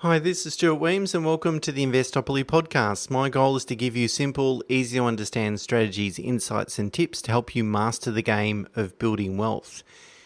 Hi, this is Stuart Wemyss and welcome to the Investopoly podcast. My goal is to give you simple, easy to understand strategies, insights and tips to help you master the game of building wealth.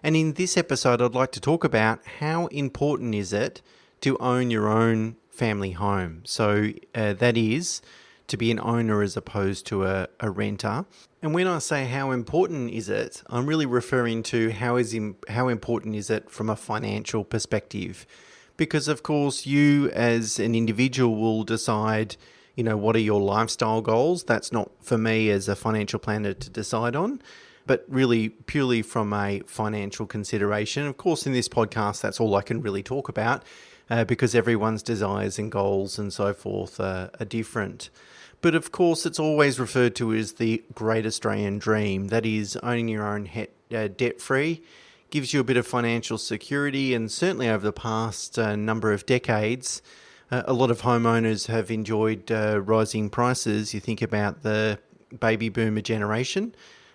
And in this episode, I'd like to talk about how important is it to own your own family home. So that is to be an owner as opposed to a renter. And when I say how important is it, I'm really referring to how important is it from a financial perspective. Because, of course, you as an individual will decide, what are your lifestyle goals. That's not for me as a financial planner to decide on, but really purely from a financial consideration. Of course, in this podcast, that's all I can really talk about because everyone's desires and goals and so forth are different. But, of course, it's always referred to as the great Australian dream. That is owning your own debt-free. Gives you a bit of financial security, and certainly over the past number of decades, a lot of homeowners have enjoyed rising prices. You think about the baby boomer generation.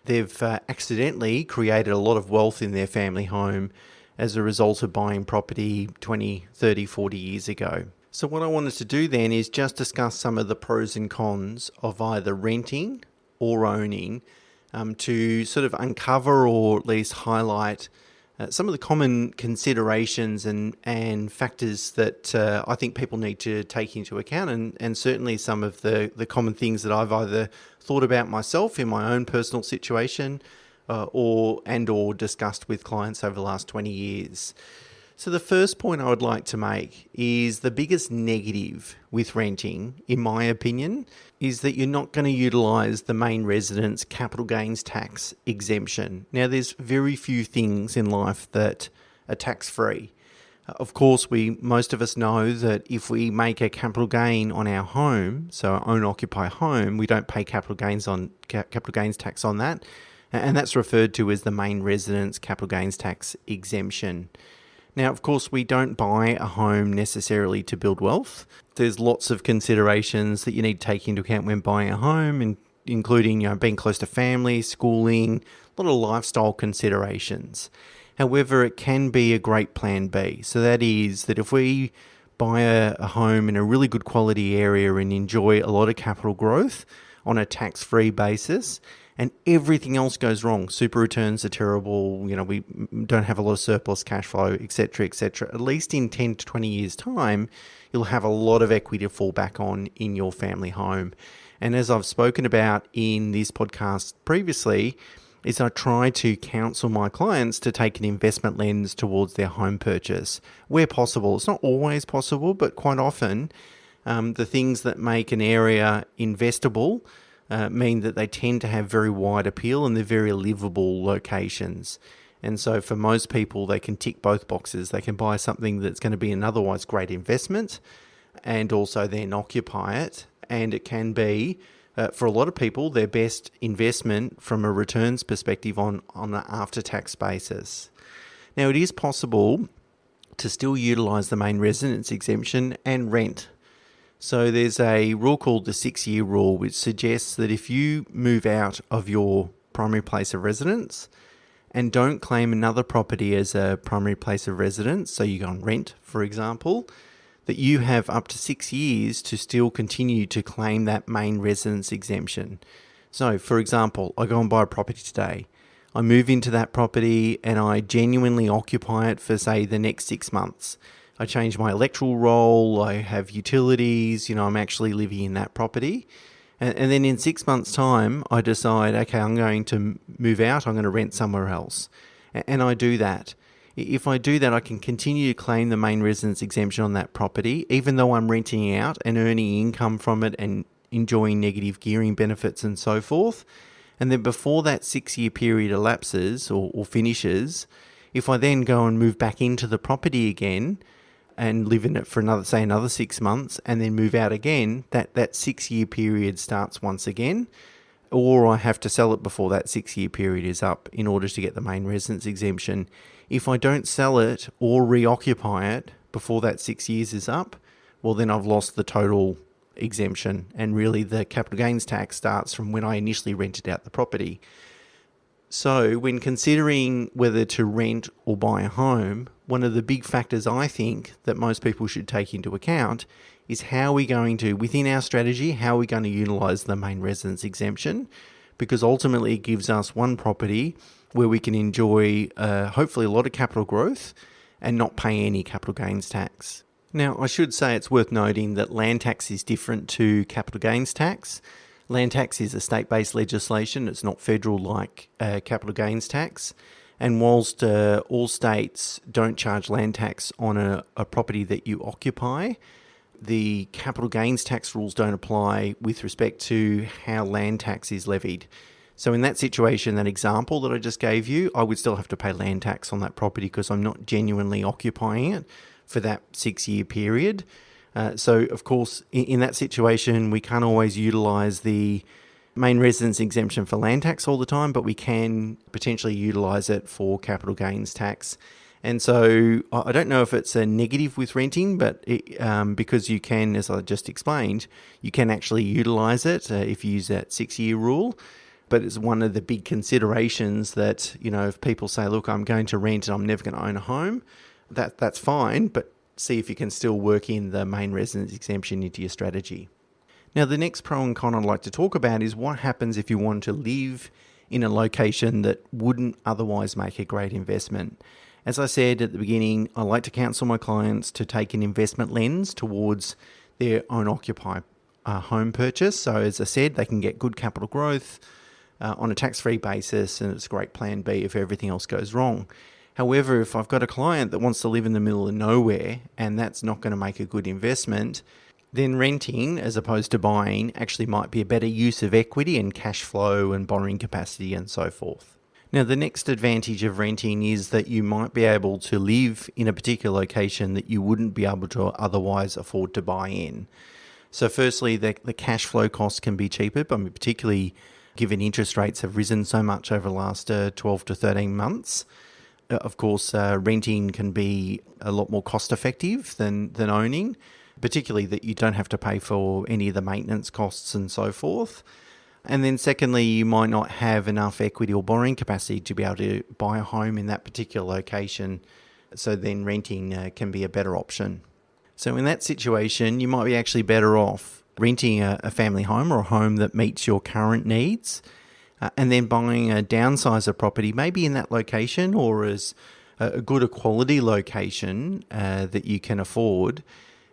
They've accidentally created a lot of wealth in their family home as a result of buying property 20, 30, 40 years ago. So what I wanted to do then is just discuss some of the pros and cons of either renting or owning to sort of uncover or at least highlight some of the common considerations and factors that I think people need to take into account, and certainly some of the common things that I've either thought about myself in my own personal situation or discussed with clients over the last 20 years. So the first point I would like to make is the biggest negative with renting, in my opinion, is that you're not going to utilise the main residence capital gains tax exemption. Now, there's very few things in life that are tax-free. Of course, most of us know that if we make a capital gain on our home, so our own occupy home, we don't pay capital gains tax on that, and that's referred to as the main residence capital gains tax exemption. Now, of course, we don't buy a home necessarily to build wealth. There's lots of considerations that you need to take into account when buying a home, including being close to family, schooling, a lot of lifestyle considerations. However, it can be a great plan B. So that is that if we buy a home in a really good quality area and enjoy a lot of capital growth on a tax-free basis, and everything else goes wrong. Super returns are terrible. We don't have a lot of surplus cash flow, etc., etc. At least in 10 to 20 years' time, you'll have a lot of equity to fall back on in your family home. And as I've spoken about in this podcast previously, is I try to counsel my clients to take an investment lens towards their home purchase where possible. It's not always possible, but quite often the things that make an area investable mean that they tend to have very wide appeal and they're very livable locations. And so for most people, they can tick both boxes. They can buy something that's going to be an otherwise great investment and also then occupy it. And it can be, for a lot of people, their best investment from a returns perspective on an after-tax basis. Now, it is possible to still utilise the main residence exemption and rent. So there's a rule called the 6-year rule, which suggests that if you move out of your primary place of residence and don't claim another property as a primary place of residence, so you go on rent, for example, that you have up to 6 years to still continue to claim that main residence exemption. So, for example, I go and buy a property today. I move into that property and I genuinely occupy it for, say, the next 6 months. I change my electoral role, I have utilities, I'm actually living in that property. And then in 6 months' time, I decide, okay, I'm going to move out, I'm going to rent somewhere else. And I do that. If I do that, I can continue to claim the main residence exemption on that property, even though I'm renting out and earning income from it and enjoying negative gearing benefits and so forth. And then before that 6-year period elapses or finishes, if I then go and move back into the property again, and live in it for another 6 months and then move out again, that 6-year period starts once again, or I have to sell it before that 6-year period is up in order to get the main residence exemption. If I don't sell it or reoccupy it before that 6 years is up, well, then I've lost the total exemption, and really the capital gains tax starts from when I initially rented out the property. So when considering whether to rent or buy a home, one of the big factors I think that most people should take into account is how we're going to, within our strategy, how we're going to utilise the main residence exemption, because ultimately it gives us one property where we can enjoy hopefully a lot of capital growth and not pay any capital gains tax. Now, I should say it's worth noting that land tax is different to capital gains tax. Land tax is a state-based legislation. It's not federal like capital gains tax. And whilst all states don't charge land tax on a property that you occupy, the capital gains tax rules don't apply with respect to how land tax is levied. So in that situation, that example that I just gave you, I would still have to pay land tax on that property because I'm not genuinely occupying it for that 6-year period. So, of course, in that situation, we can't always utilise the main residence exemption for land tax all the time, but we can potentially utilise it for capital gains tax. And so I don't know if it's a negative with renting, but because you can, as I just explained, you can actually utilise it if you use that 6-year rule. But it's one of the big considerations that, if people say, look, I'm going to rent and I'm never going to own a home, that's fine, but see if you can still work in the main residence exemption into your strategy. Now, the next pro and con I'd like to talk about is what happens if you want to live in a location that wouldn't otherwise make a great investment. As I said at the beginning, I like to counsel my clients to take an investment lens towards their own occupy home purchase. So as I said, they can get good capital growth on a tax-free basis, and it's a great plan B if everything else goes wrong. However, if I've got a client that wants to live in the middle of nowhere and that's not going to make a good investment, then renting as opposed to buying actually might be a better use of equity and cash flow and borrowing capacity and so forth. Now, the next advantage of renting is that you might be able to live in a particular location that you wouldn't be able to otherwise afford to buy in. So firstly, the cash flow costs can be cheaper, but particularly given interest rates have risen so much over the last 12 to 13 months. Of course, renting can be a lot more cost effective than owning, particularly that you don't have to pay for any of the maintenance costs and so forth. And then secondly, you might not have enough equity or borrowing capacity to be able to buy a home in that particular location. So then renting can be a better option. So in that situation, you might be actually better off renting a family home or a home that meets your current needs, and then buying a downsizer property, maybe in that location or as a good a quality location that you can afford.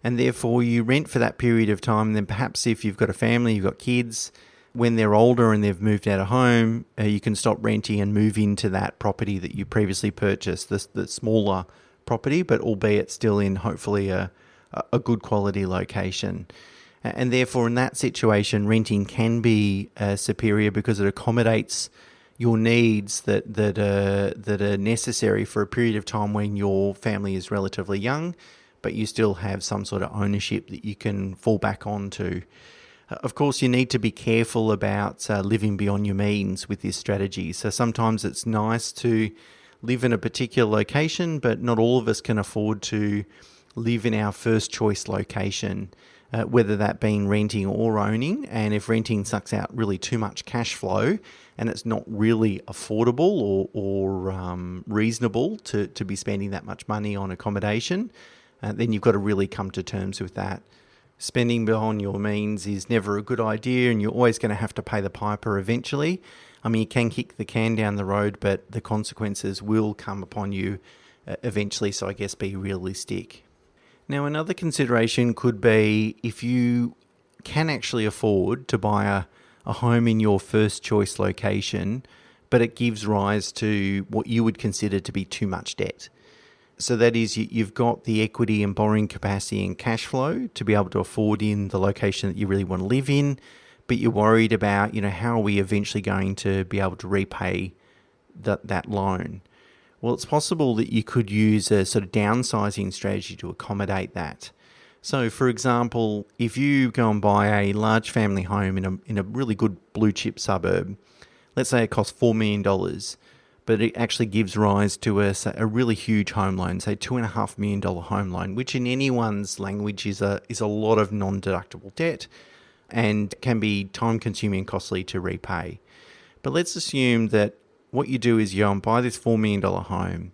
And therefore you rent for that period of time. And then perhaps if you've got a family, you've got kids, when they're older and they've moved out of home, you can stop renting and move into that property that you previously purchased, the smaller property, but albeit still in hopefully a good quality location. And therefore, in that situation, renting can be superior because it accommodates your needs that are necessary for a period of time when your family is relatively young, but you still have some sort of ownership that you can fall back onto. Of course, you need to be careful about living beyond your means with this strategy. So sometimes it's nice to live in a particular location, but not all of us can afford to live in our first choice location. Whether that being renting or owning. And if renting sucks out really too much cash flow and it's not really affordable or reasonable to be spending that much money on accommodation, then you've got to really come to terms with that. Spending beyond your means is never a good idea, and you're always going to have to pay the piper eventually. I mean, you can kick the can down the road, but the consequences will come upon you eventually, so I guess be realistic. Now, another consideration could be if you can actually afford to buy a home in your first choice location, but it gives rise to what you would consider to be too much debt. So that is, you've got the equity and borrowing capacity and cash flow to be able to afford in the location that you really want to live in, but you're worried about, how are we eventually going to be able to repay that loan? Well, it's possible that you could use a sort of downsizing strategy to accommodate that. So, for example, if you go and buy a large family home in a really good blue chip suburb, let's say it costs $4 million, but it actually gives rise to a really huge home loan, say $2.5 million home loan, which in anyone's language is a lot of non-deductible debt and can be time-consuming and costly to repay. But let's assume that what you do is you go and buy this $4 million home,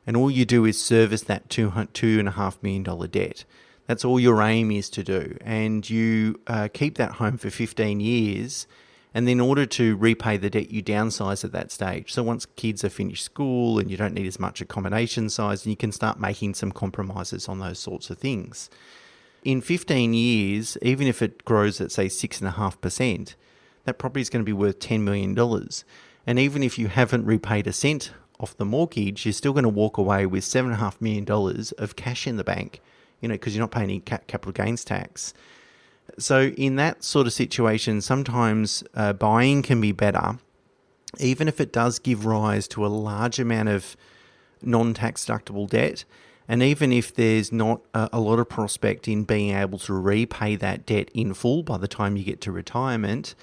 and all you do is service that $2.5 million debt. That's all your aim is to do. And you keep that home for 15 years. And then in order to repay the debt, you downsize at that stage. So once kids have finished school and you don't need as much accommodation size, you can start making some compromises on those sorts of things. In 15 years, even if it grows at, say, 6.5%, that property is going to be worth $10 million. And even if you haven't repaid a cent off the mortgage, you're still going to walk away with $7.5 million of cash in the bank, because you're not paying any capital gains tax. So in that sort of situation, sometimes buying can be better, even if it does give rise to a large amount of non-tax deductible debt. And even if there's not a lot of prospect in being able to repay that debt in full by the time you get to retirement,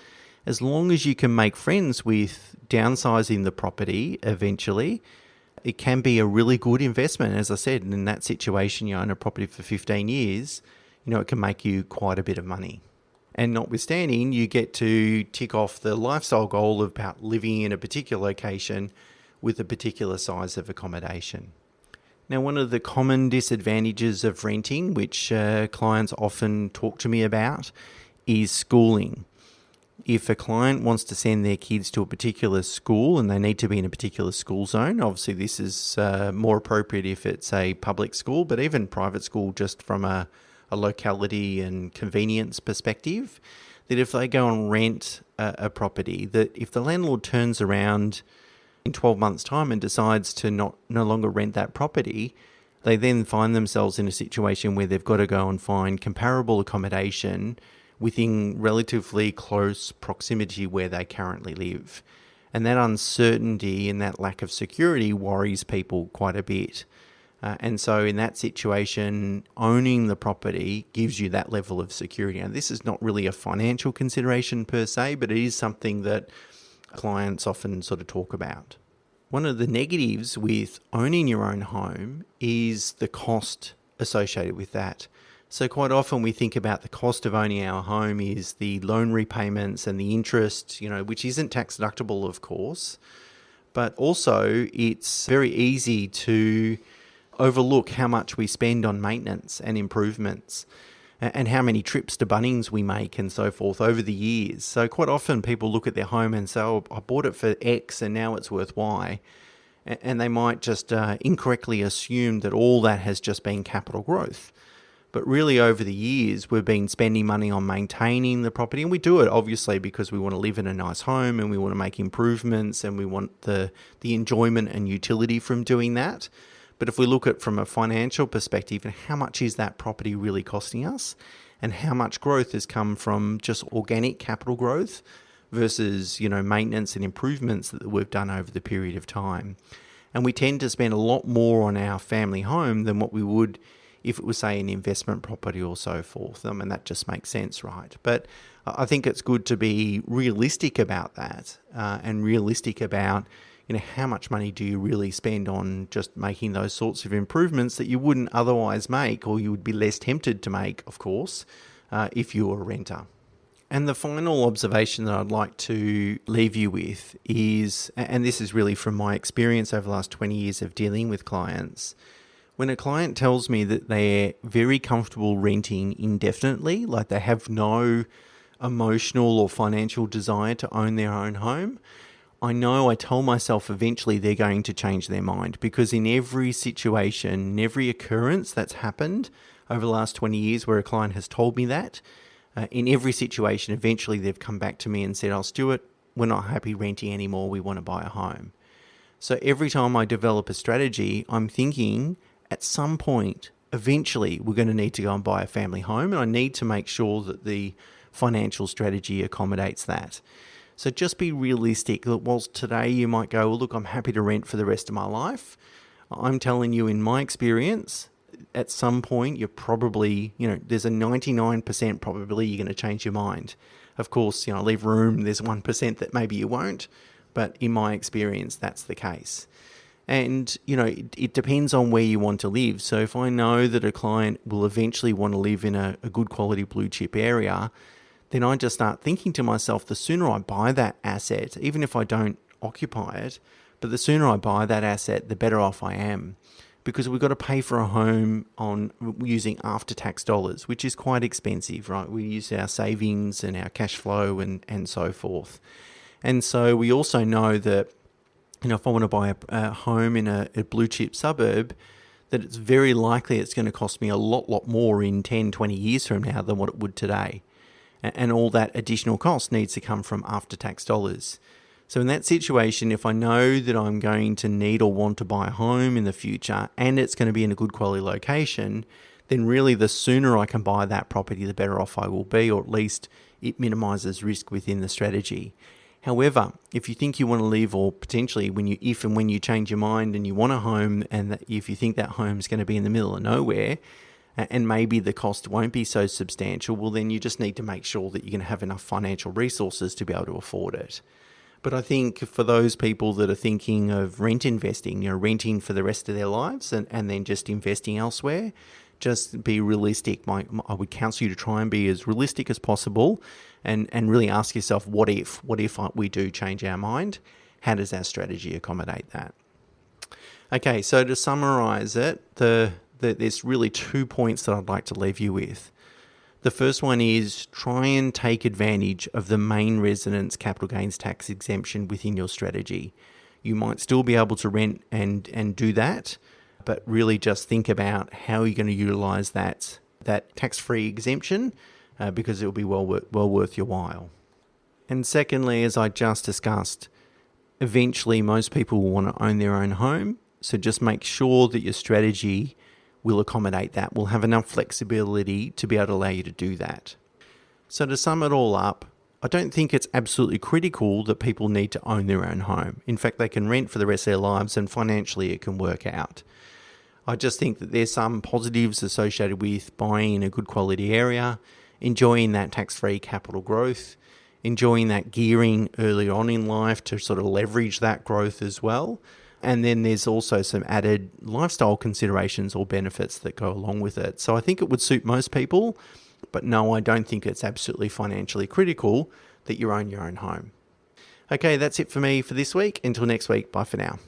as long as you can make friends with downsizing the property eventually, it can be a really good investment. As I said, in that situation, you own a property for 15 years, it can make you quite a bit of money. And notwithstanding, you get to tick off the lifestyle goal about living in a particular location with a particular size of accommodation. Now, one of the common disadvantages of renting, which clients often talk to me about, is schooling. If a client wants to send their kids to a particular school and they need to be in a particular school zone, obviously this is more appropriate if it's a public school, but even private school, just from a locality and convenience perspective, that if they go and rent a property, that if the landlord turns around in 12 months' time and decides to no longer rent that property, they then find themselves in a situation where they've got to go and find comparable accommodation within relatively close proximity where they currently live. And that uncertainty and that lack of security worries people quite a bit. And so in that situation, owning the property gives you that level of security. And this is not really a financial consideration per se, but it is something that clients often sort of talk about. One of the negatives with owning your own home is the cost associated with that. So quite often we think about the cost of owning our home is the loan repayments and the interest, which isn't tax deductible, of course, but also it's very easy to overlook how much we spend on maintenance and improvements and how many trips to Bunnings we make and so forth over the years. So quite often people look at their home and say, oh, I bought it for X and now it's worth Y. And they might just incorrectly assume that all that has just been capital growth. But really over the years, we've been spending money on maintaining the property. And we do it obviously because we want to live in a nice home and we want to make improvements and we want the enjoyment and utility from doing that. But if we look at from a financial perspective, and how much is that property really costing us, and how much growth has come from just organic capital growth versus, maintenance and improvements that we've done over the period of time. And we tend to spend a lot more on our family home than what we would if it was, say, an investment property or so forth. And that just makes sense, right? But I think it's good to be realistic about that and realistic about how much money do you really spend on just making those sorts of improvements that you wouldn't otherwise make, or you would be less tempted to make, of course, if you were a renter. And the final observation that I'd like to leave you with is, and this is really from my experience over the last 20 years of dealing with clients, when a client tells me that they're very comfortable renting indefinitely, like they have no emotional or financial desire to own their own home, I tell myself eventually they're going to change their mind, because in every situation, in every occurrence that's happened over the last 20 years where a client has told me that, in every situation, eventually they've come back to me and said, oh, Stuart, we're not happy renting anymore. We want to buy a home. So every time I develop a strategy, I'm thinking at some point, eventually we're going to need to go and buy a family home, and I need to make sure that the financial strategy accommodates that. So just be realistic. Whilst today you might go, well, look, I'm happy to rent for the rest of my life. I'm telling you, in my experience, at some point you're probably, there's a 99% probability you're going to change your mind. Of course, leave room. There's 1% that maybe you won't. But in my experience, that's the case. And, it depends on where you want to live. So if I know that a client will eventually want to live in a good quality blue chip area, then I just start thinking to myself, the sooner I buy that asset, even if I don't occupy it, But the sooner I buy that asset, the better off I am, because we've got to pay for a home on using after-tax dollars, which is quite expensive, right? We use our savings and our cash flow and so forth. And so we also know that, if I want to buy a home in a blue chip suburb, that it's very likely it's going to cost me a lot more in 10, 20 years from now than what it would today. And all that additional cost needs to come from after-tax dollars. So in that situation, if I know that I'm going to need or want to buy a home in the future and it's going to be in a good quality location, then really the sooner I can buy that property, the better off I will be, or at least it minimises risk within the strategy. However, if you think you want to live, or potentially when you change your mind and you want a home, and that if you think that home is going to be in the middle of nowhere, and maybe the cost won't be so substantial, well then you just need to make sure that you're going to have enough financial resources to be able to afford it. But I think for those people that are thinking of rent investing, renting for the rest of their lives and then just investing elsewhere, just be realistic. I would counsel you to try and be as realistic as possible and really ask yourself, what if we do change our mind? How does our strategy accommodate that? Okay, so to summarize it, there's really 2 points that I'd like to leave you with. The first one is try and take advantage of the main residence capital gains tax exemption within your strategy. You might still be able to rent and do that, but really just think about how you're going to utilise that tax-free exemption because it will be well worth your while. And secondly, as I just discussed, eventually most people will want to own their own home, so just make sure that your strategy will accommodate that, will have enough flexibility to be able to allow you to do that. So to sum it all up, I don't think it's absolutely critical that people need to own their own home. In fact, they can rent for the rest of their lives and financially it can work out. I just think that there's some positives associated with buying in a good quality area, enjoying that tax-free capital growth, enjoying that gearing early on in life to sort of leverage that growth as well. And then there's also some added lifestyle considerations or benefits that go along with it. So I think it would suit most people, but no, I don't think it's absolutely financially critical that you own your own home. Okay, that's it for me for this week. Until next week, bye for now.